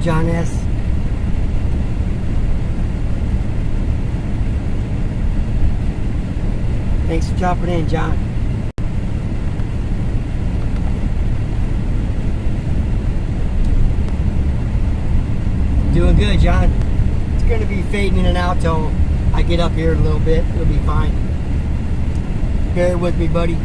John S. Thanks for dropping in, John. Doing good, John. It's going to be fading in and out till I get up here a little bit. It'll be fine. Bear with me, buddy.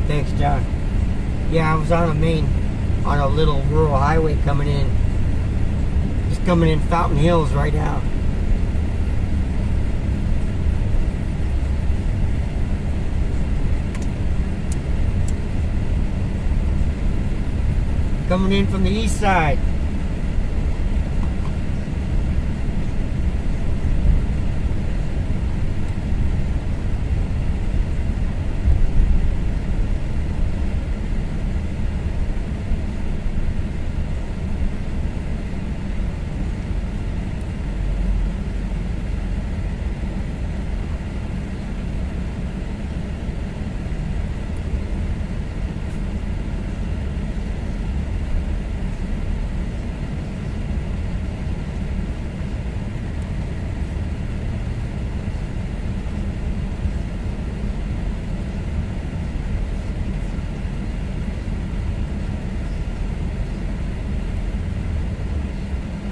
Thanks, John. Yeah, I was on a little rural highway coming in. Just coming in Fountain Hills right now. Coming in from the east side.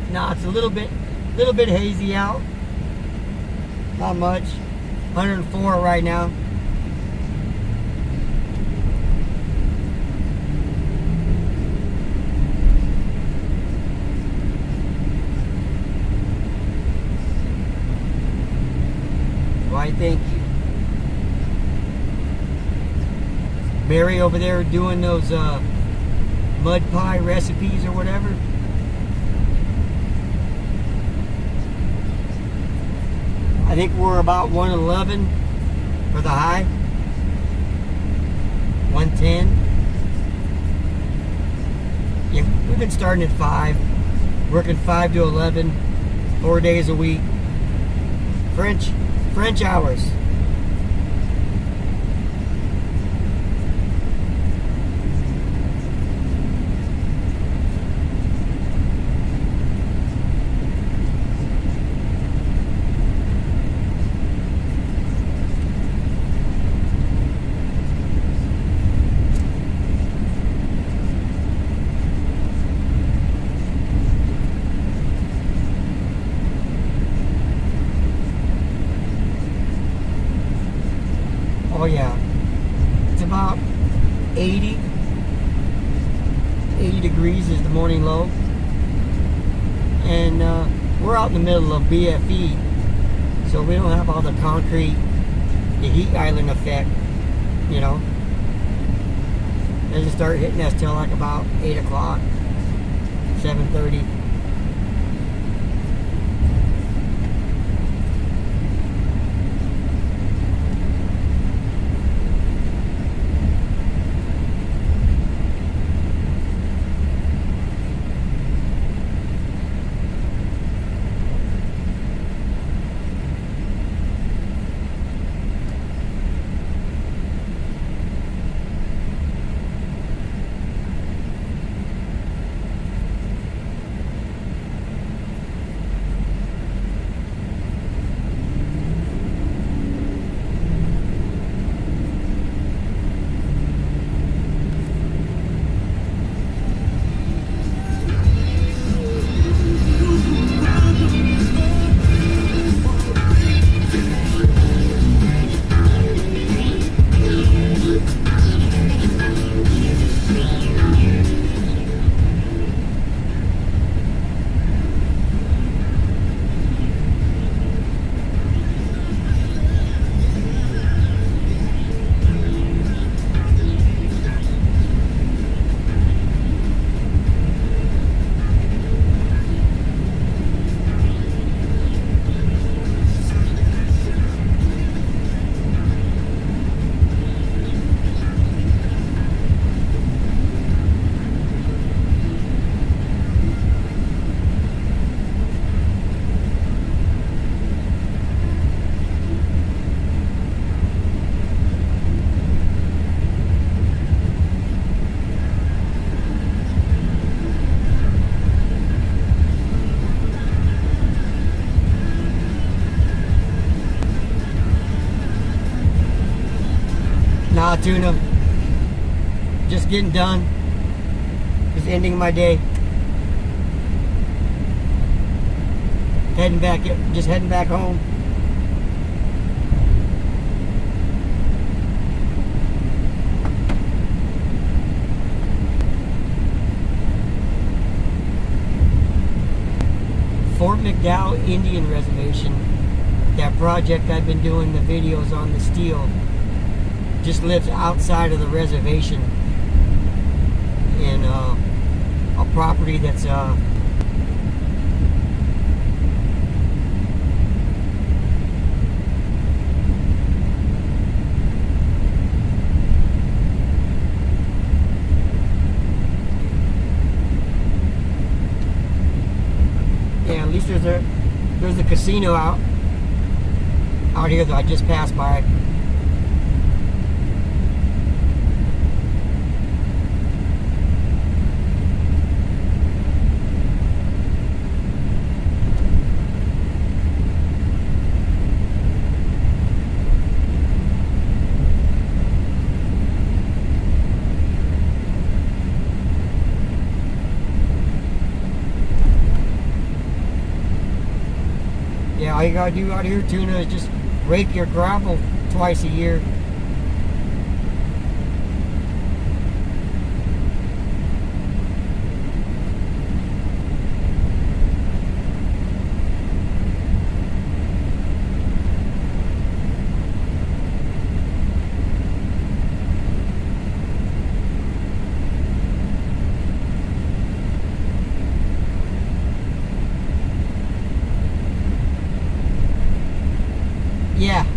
No, it's a little bit hazy out. Not much. 104 right now. Why, thank you. Mary over there doing those mud pie recipes or whatever. I think we're about 111 for the high. 110. Yeah, we've been starting at 5, working 5 to 11, 4 days a week. French hours. Oh yeah, it's about 80 degrees is the morning low, and we're out in the middle of BFE, so we don't have all the concrete, the heat island effect, you know. It doesn't start hitting us till like about 8 o'clock, 7:30. Nah, tuna. Just getting done. Just ending my day. Just heading back home. Fort McDowell Indian Reservation. That project I've been doing the videos on the steel just lives outside of the reservation in a property that's yeah, at least there's a casino out here that I just passed by. Yeah, all you gotta do out here, tuna, is just rake your gravel twice a year. Yeah.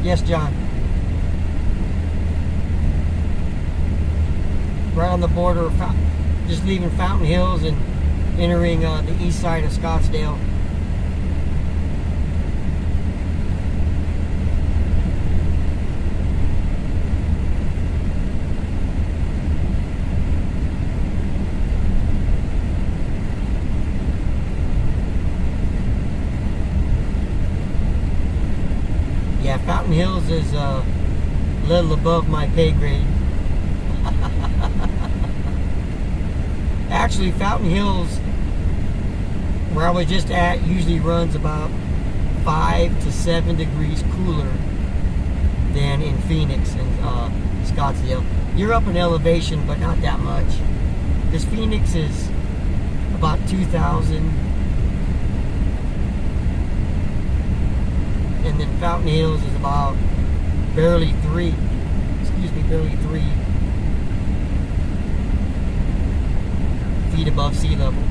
Yes, John. Right on the border of just leaving Fountain Hills and entering the east side of Scottsdale. Yeah, Fountain Hills is a little above my pay grade. Actually, Fountain Hills, where I was just at, usually runs about 5 to 7 degrees cooler than Phoenix and Scottsdale. You're up in elevation, but not that much. This Phoenix is about 2,000, and then Fountain Hills is about barely 3 feet above sea level.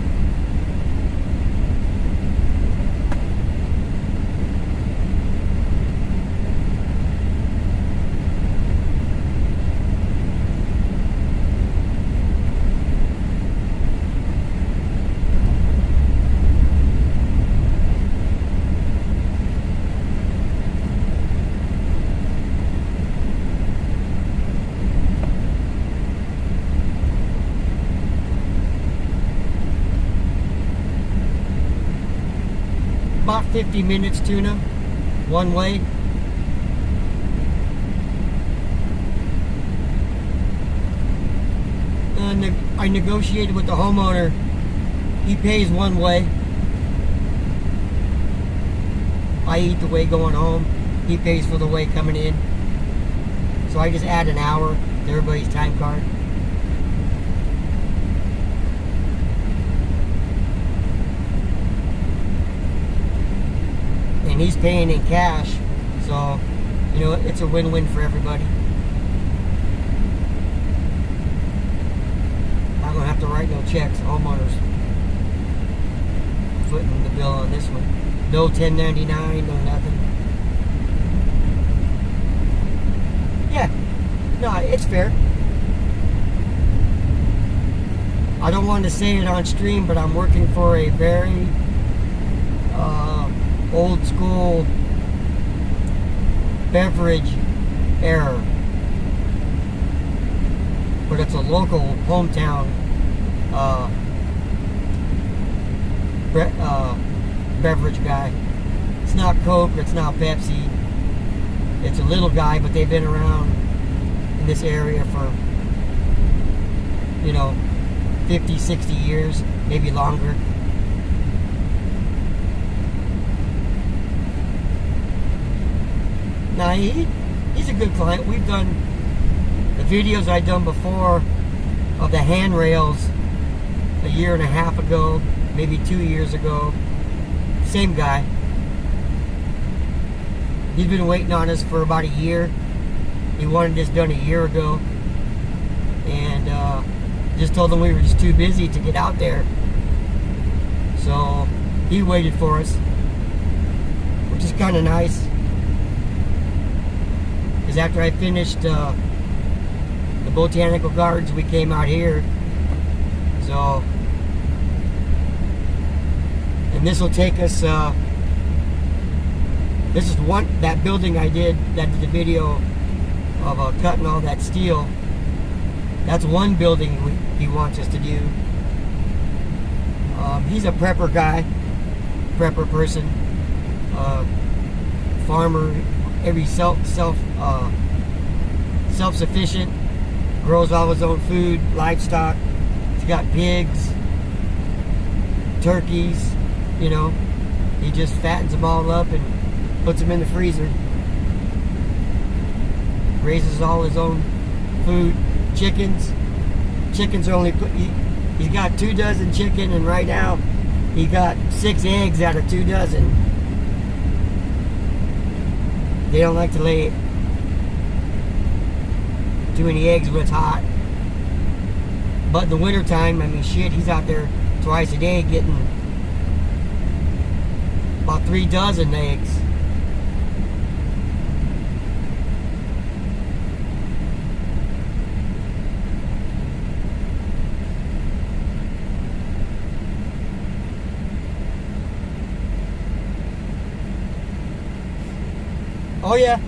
About 50 minutes, Tuna, one way. And I negotiated with the homeowner. He pays one way. I eat the way going home. He pays for the way coming in. So I just add an hour to everybody's time card. And he's paying in cash, so you know it's a win-win for everybody. I don't have to write no checks. Homeowners footing the bill on this one. No 1099, no nothing. Yeah, no, it's fair. I don't want to say it on stream, but I'm working for a very old school beverage error, but it's a local hometown beverage guy. It's not Coke, it's not Pepsi. It's a little guy, but they've been around in this area for, you know, 50, 60 years, maybe longer. Now, he's a good client. We've done the videos I've done before of the handrails a year and a half ago, maybe 2 years ago. Same guy. He's been waiting on us for about a year. He wanted this done a year ago. And just told him we were just too busy to get out there. So he waited for us, which is kind of nice. Because after I finished the botanical gardens, we came out here. So, and this will take us. This is that building I did the video of cutting all that steel. That's one building he wants us to do. He's a prepper guy, prepper person, farmer. Every self-sufficient, grows all his own food, livestock. He's got pigs, turkeys, you know. He just fattens them all up and puts them in the freezer. Raises all his own food. Chickens are only he's got 2 dozen chicken, and right now he got 6 eggs out of 2 dozen. They don't like to lay too many eggs when it's hot. But in the wintertime, I mean, shit, he's out there twice a day getting about 3 dozen eggs. Oh yeah,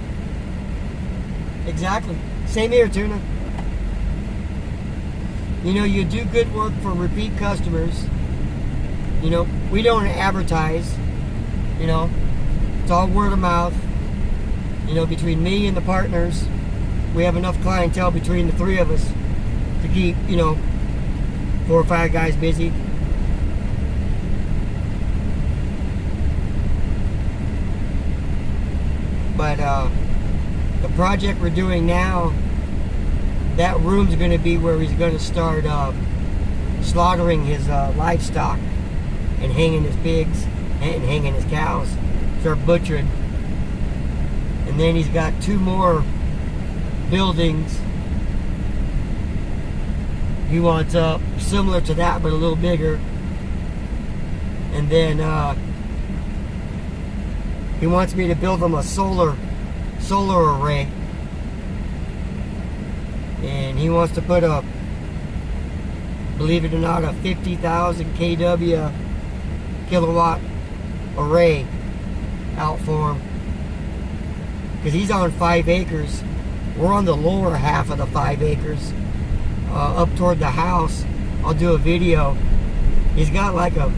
exactly. Same here, Tuna. You know, you do good work for repeat customers. You know, we don't advertise. You know, it's all word of mouth. You know, between me and the partners, we have enough clientele between the 3 of us to keep, you know, 4 or 5 guys busy. But the project we're doing now, that room's going to be where he's going to start slaughtering his livestock and hanging his pigs and hanging his cows. Start butchering. And then he's got 2 more buildings he wants up, similar to that, but a little bigger. And then he wants me to build him a solar array. And he wants to put a, believe it or not, a 50,000 kW kilowatt array out for him. Because he's on 5 acres. We're on the lower half of the 5 acres. Up toward the house, I'll do a video. He's got like a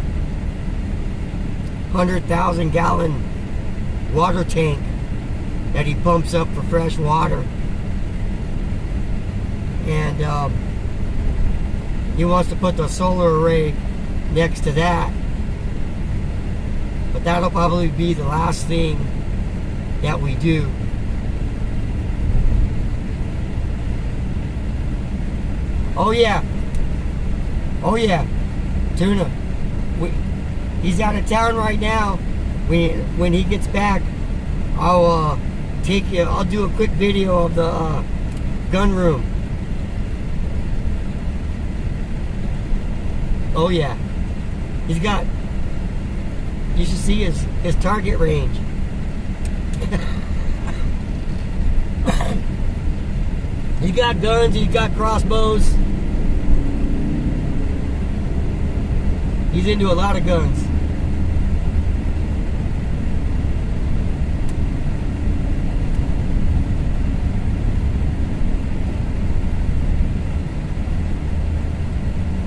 100,000 gallon water tank that he pumps up for fresh water. And he wants to put the solar array next to that. But that'll probably be the last thing that we do. Oh yeah. Tuna. He's out of town right now. When he gets back, I'll I'll do a quick video of the gun room. Oh yeah. He's got, you should see his target range. He's got guns, he's got crossbows. He's into a lot of guns.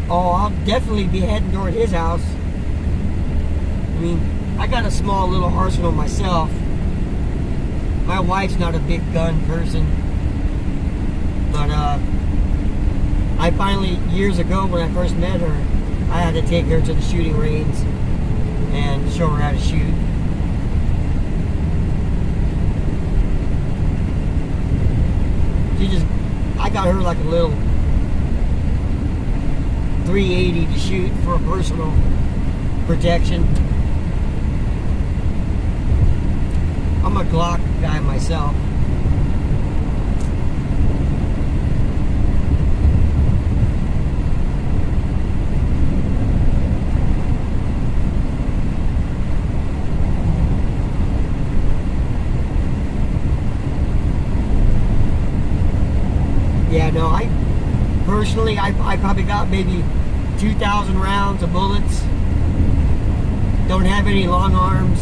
Oh, I'll definitely be heading toward his house. I mean, I got a small little arsenal myself. My wife's not a big gun person. But I finally, years ago when I first met her, I had to take her to the shooting range and show her how to shoot. I got her like a little 380 to shoot for personal protection. I'm a Glock guy myself. Yeah, no, I probably got maybe 2,000 rounds of bullets. Don't have any long arms.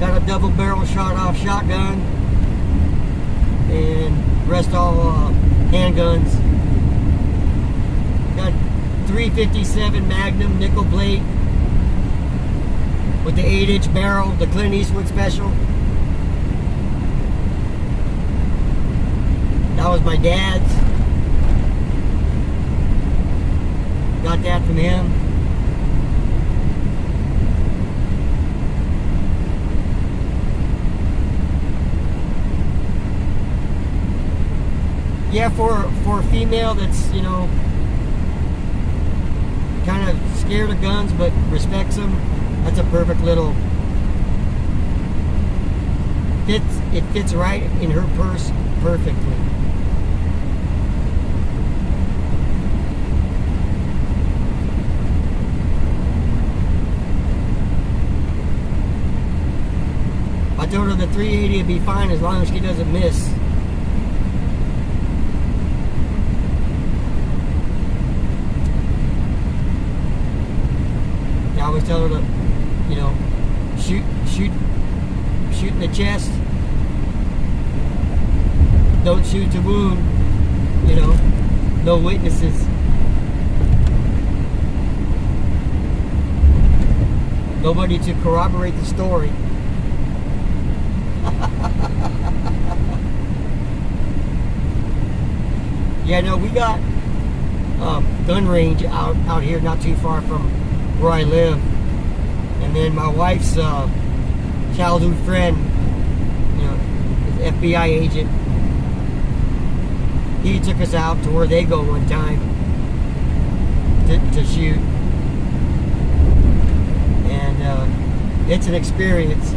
Got a double barrel shot-off shotgun. And rest all handguns. Got 357 Magnum nickel plate with the 8-inch barrel, the Clint Eastwood special. That was my dad's. Got that from him. Yeah, for a female that's, you know, kind of scared of guns but respects them, that's a perfect little it fits right in her purse perfectly. I told her the 380 would be fine as long as she doesn't miss. I always tell her to, you know, shoot in the chest. Don't shoot to wound. You know, no witnesses. Nobody to corroborate the story. Yeah, no, we got gun range out here not too far from where I live. And then my wife's childhood friend, you know, FBI agent. He took us out to where they go one time to shoot. And it's an experience.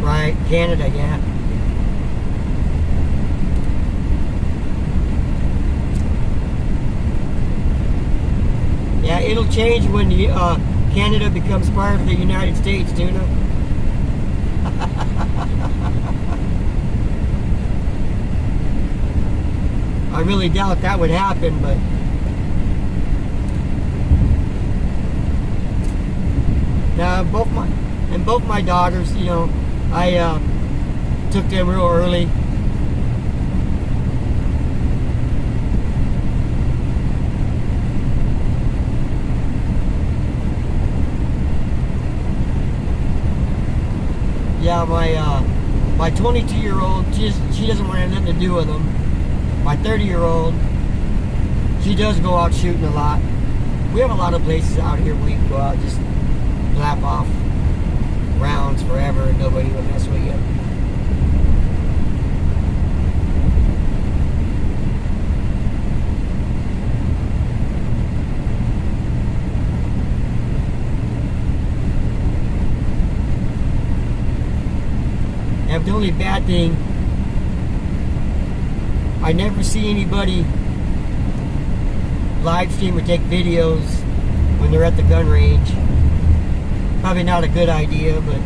Right, Canada, yeah. Yeah, it'll change when Canada becomes part of the United States, Tuna. I really doubt that would happen, but now both my daughters, you know, I took them real early. Yeah, my 22-year-old, she doesn't want nothing to do with them. My 30-year-old, she does go out shooting a lot. We have a lot of places out here where we can go out, just lap off rounds forever and nobody will mess with you. And the only bad thing, I never see anybody live stream or take videos when they're at the gun range. Probably not a good idea, but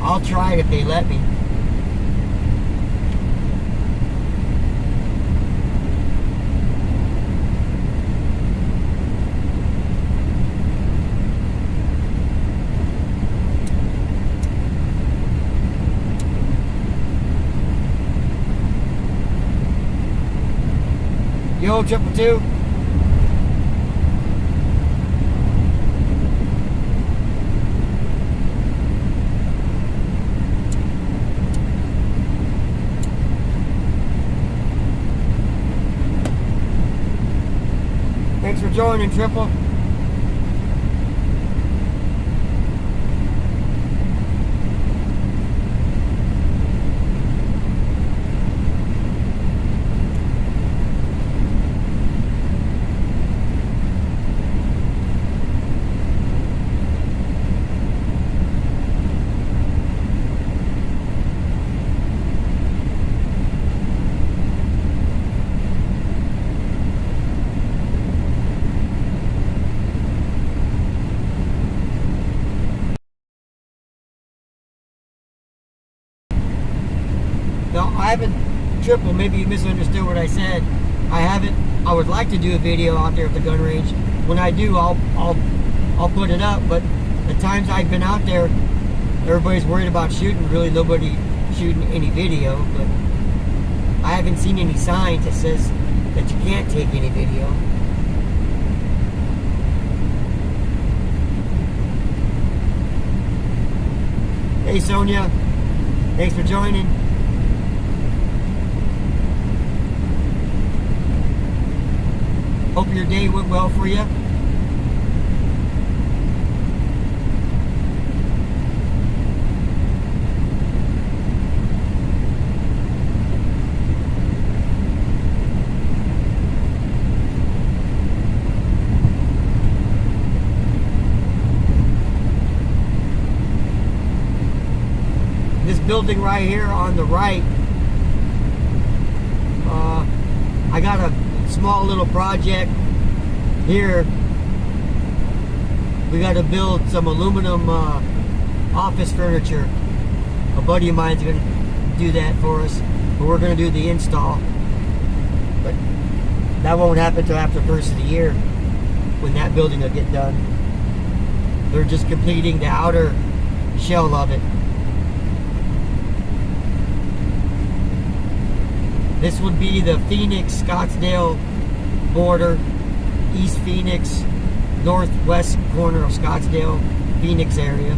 I'll try it if they let me. Yo, 222. Thanks for joining, Triple. No, I haven't, Triple, maybe you misunderstood what I said. I would like to do a video out there at the gun range. When I do, I'll put it up, but the times I've been out there, everybody's worried about shooting, really nobody shooting any video, but I haven't seen any signs that says that you can't take any video. Hey Sonia, thanks for joining. Hope your day went well for you. This building right here on the right, I got a small little project here. We got to build some aluminum office furniture. A buddy of mine's going to do that for us, but we're going to do the install. But that won't happen till after the first of the year when that building will get done. They're just completing the outer shell of it. This would be the Phoenix-Scottsdale border, East Phoenix, northwest corner of Scottsdale, Phoenix area.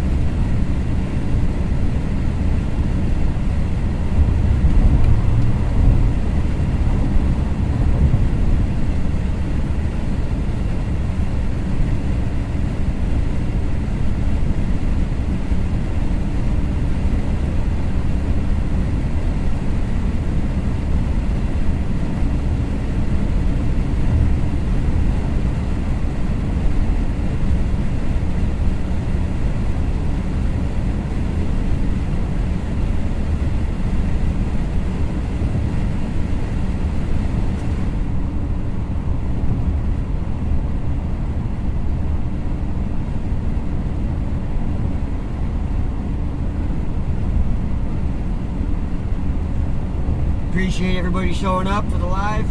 appreciate everybody showing up for the live.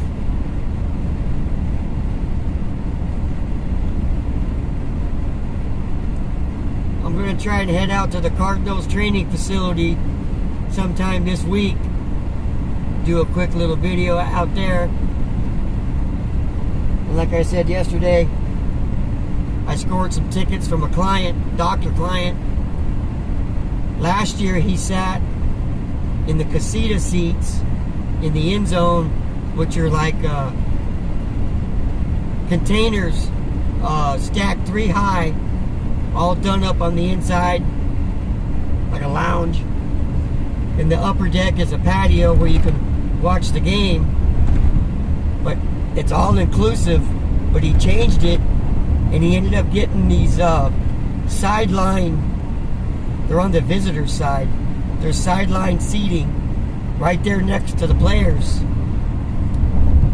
I'm going to try and head out to the Cardinals training facility sometime this week. Do a quick little video out there. And like I said yesterday, I scored some tickets from a client, doctor client. Last year he sat in the casita seats in the end zone, which are like containers stacked 3 high, all done up on the inside like a lounge. And the upper deck is a patio where you can watch the game, but it's all inclusive. But he changed it, and he ended up getting these sideline. They're on the visitor's side. There's sideline seating right there next to the players.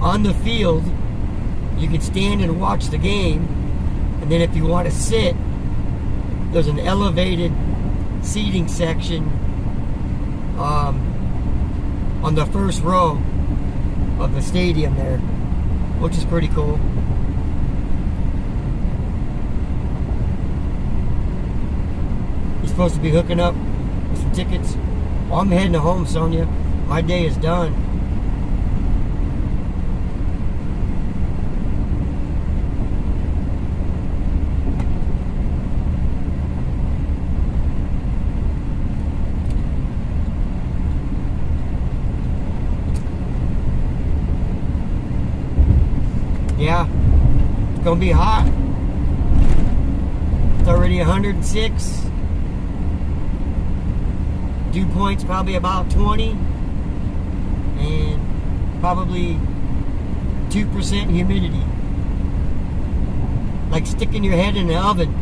On the field, you can stand and watch the game, and then if you want to sit, there's an elevated seating section on the first row of the stadium there, which is pretty cool. He's supposed to be hooking up with some tickets. Well, I'm heading home, Sonia. My day is done. Yeah, it's gonna be hot. It's already 106. Dew point's probably about 20, and probably 2% humidity. Like sticking your head in the oven.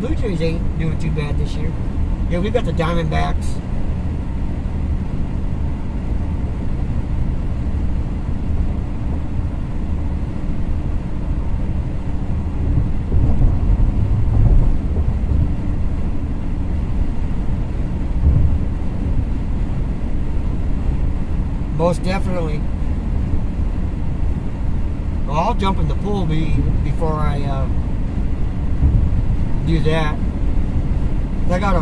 Blue Jays ain't doing too bad this year. Yeah, we've got the Diamondbacks. Most definitely. Well, I'll jump in the pool before I do that. I got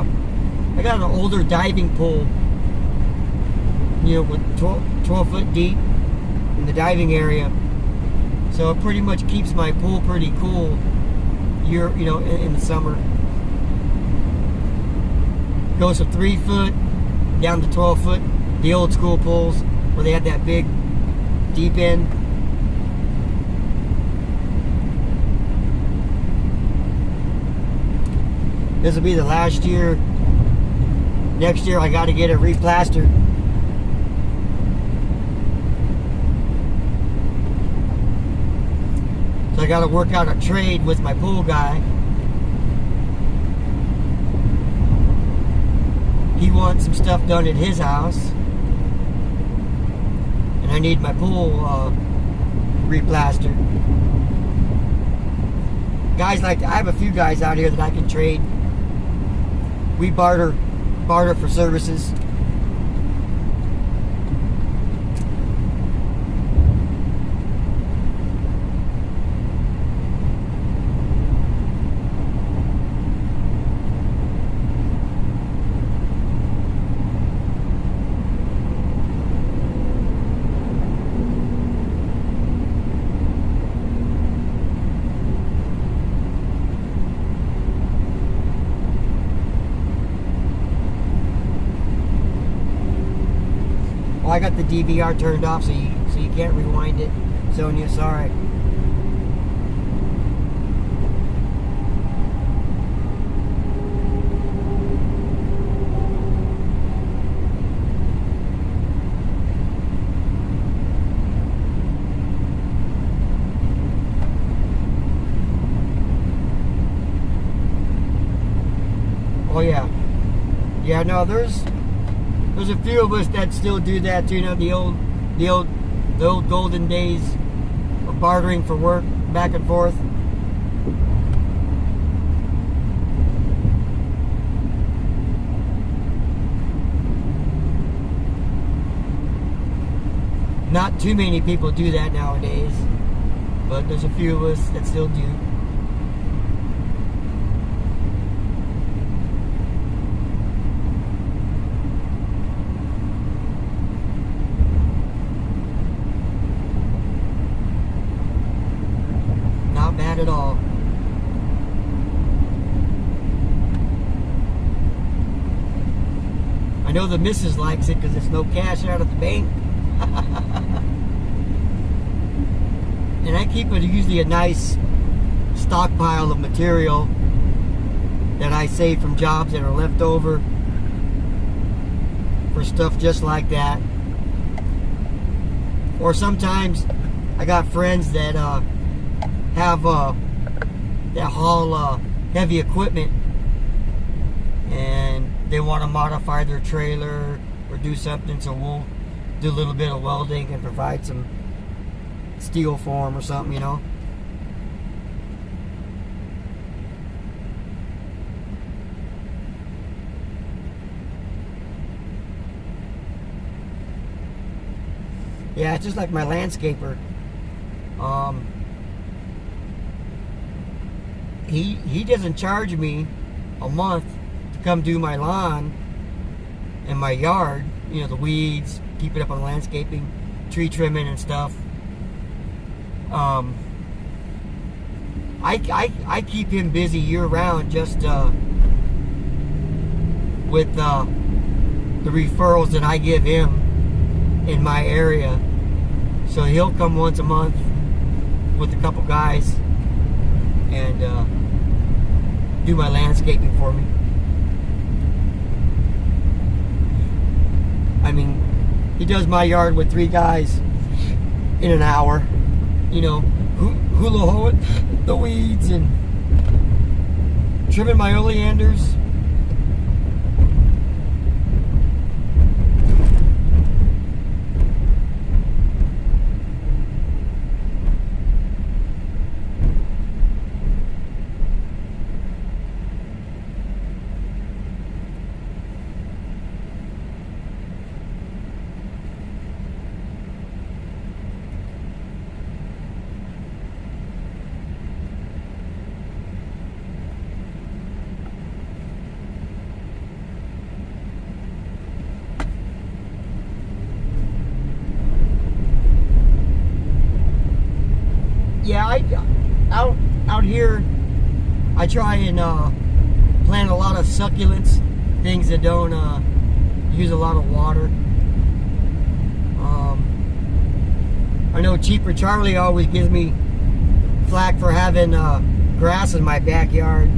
an older diving pool, you know, with 12 foot deep in the diving area, so it pretty much keeps my pool pretty cool in the summer. Goes from 3 foot down to 12 foot, the old school pools where they had that big deep end. This will be the last year. Next year I got to get it replastered. So I got to work out a trade with my pool guy. He wants some stuff done at his house, and I need my pool replastered. Guys I have a few guys out here that I can trade. We barter for services. I got the DVR turned off, so you can't rewind it, Sonia. Sorry. know, there's a few of us that still do that too. You know, the old golden days of bartering for work, back and forth. Not too many people do that nowadays, but there's a few of us that still do. Not bad at all. I know the missus likes it because there's no cash out at the bank. And I keep usually a nice stockpile of material that I save from jobs that are left over for stuff just like that. Or sometimes I got friends that have that haul heavy equipment, and they want to modify their trailer or do something, so we'll do a little bit of welding and provide some steel for them or something, you know. Yeah, it's just like my landscaper. He doesn't charge me a month to come do my lawn and my yard, you know, the weeds, keep it up on landscaping, tree trimming and stuff. I keep him busy year round just with the referrals that I give him in my area. So he'll come once a month with a couple guys and do my landscaping for me. I mean, he does my yard with 3 guys in an hour. You know, hula hoeing the weeds and trimming my oleanders. Yeah, out here, I try and plant a lot of succulents, things that don't use a lot of water. I know Cheaper Charlie always gives me flack for having grass in my backyard,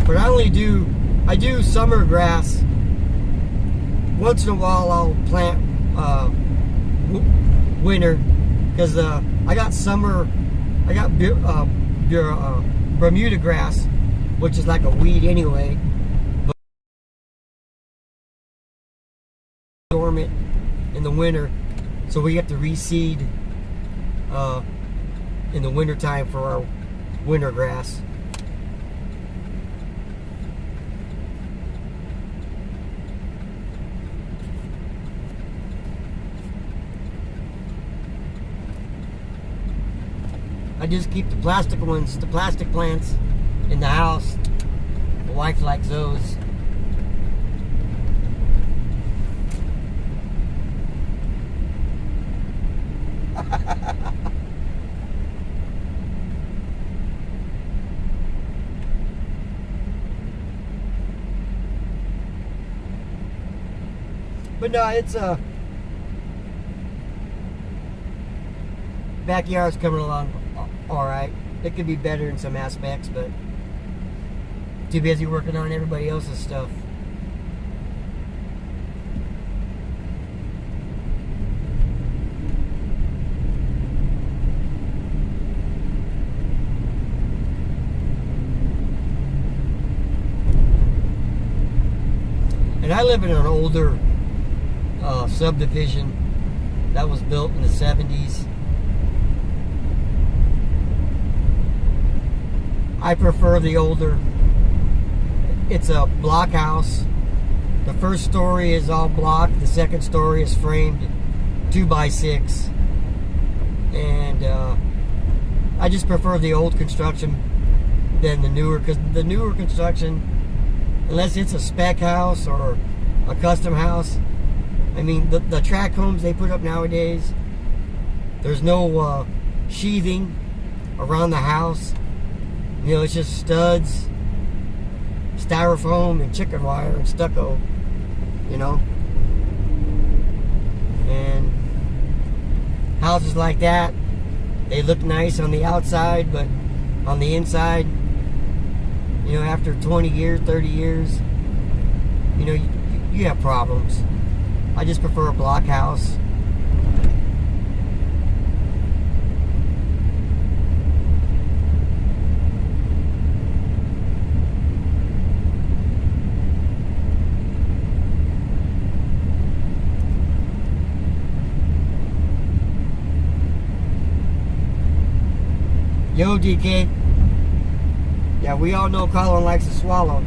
but I do summer grass. Once in a while, I'll plant winter, because I got Bermuda grass, which is like a weed anyway, but dormant in the winter, so we have to reseed in the winter time for our winter grass. I just keep the plastic ones, the plastic plants in the house. My wife likes those. But no, it's backyard's coming along alright. It could be better in some aspects, but too busy working on everybody else's stuff. I live in an older subdivision that was built in the 70s. I prefer the older. It's a block house. The first story is all block. The second story is framed 2x6. And I just prefer the old construction than the newer, because the newer construction, unless it's a spec house or a custom house, I mean, the tract homes they put up nowadays, there's no sheathing around the house. You know, it's just studs, styrofoam, and chicken wire and stucco, you know. And houses like that, they look nice on the outside, but on the inside, you know, after 20 years, 30 years, you know, you have problems. I just prefer a block house. Yo, DK. Yeah, we all know Colin likes to swallow.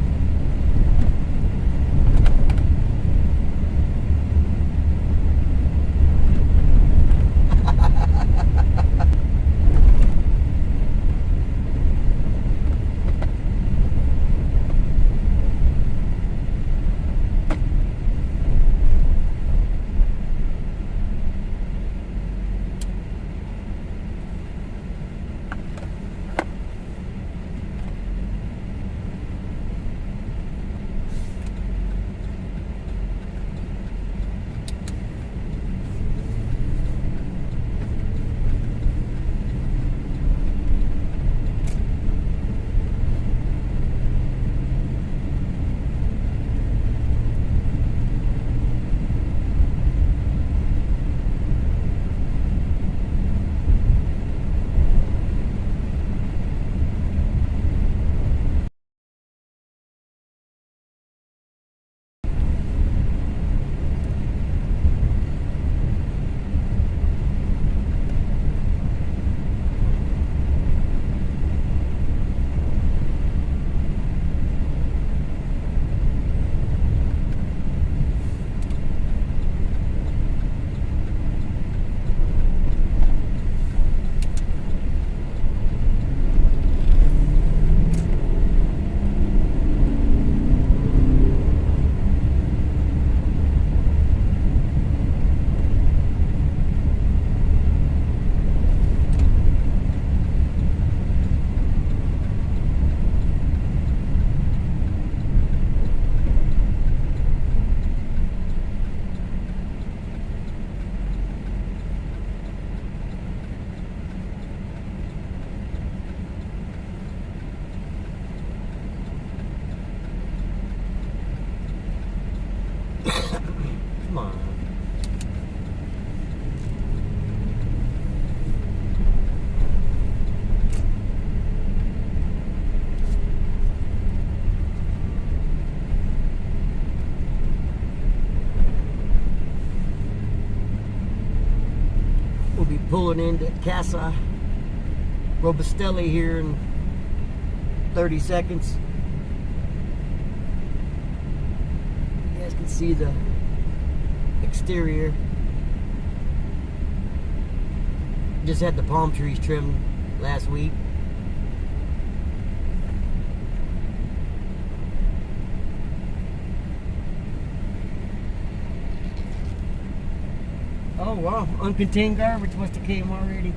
Come on. We'll be pulling into Casa Robustelli here in 30 seconds. You guys can see the exterior. Just had the palm trees trimmed last week. Oh wow, uncontained garbage must have came already.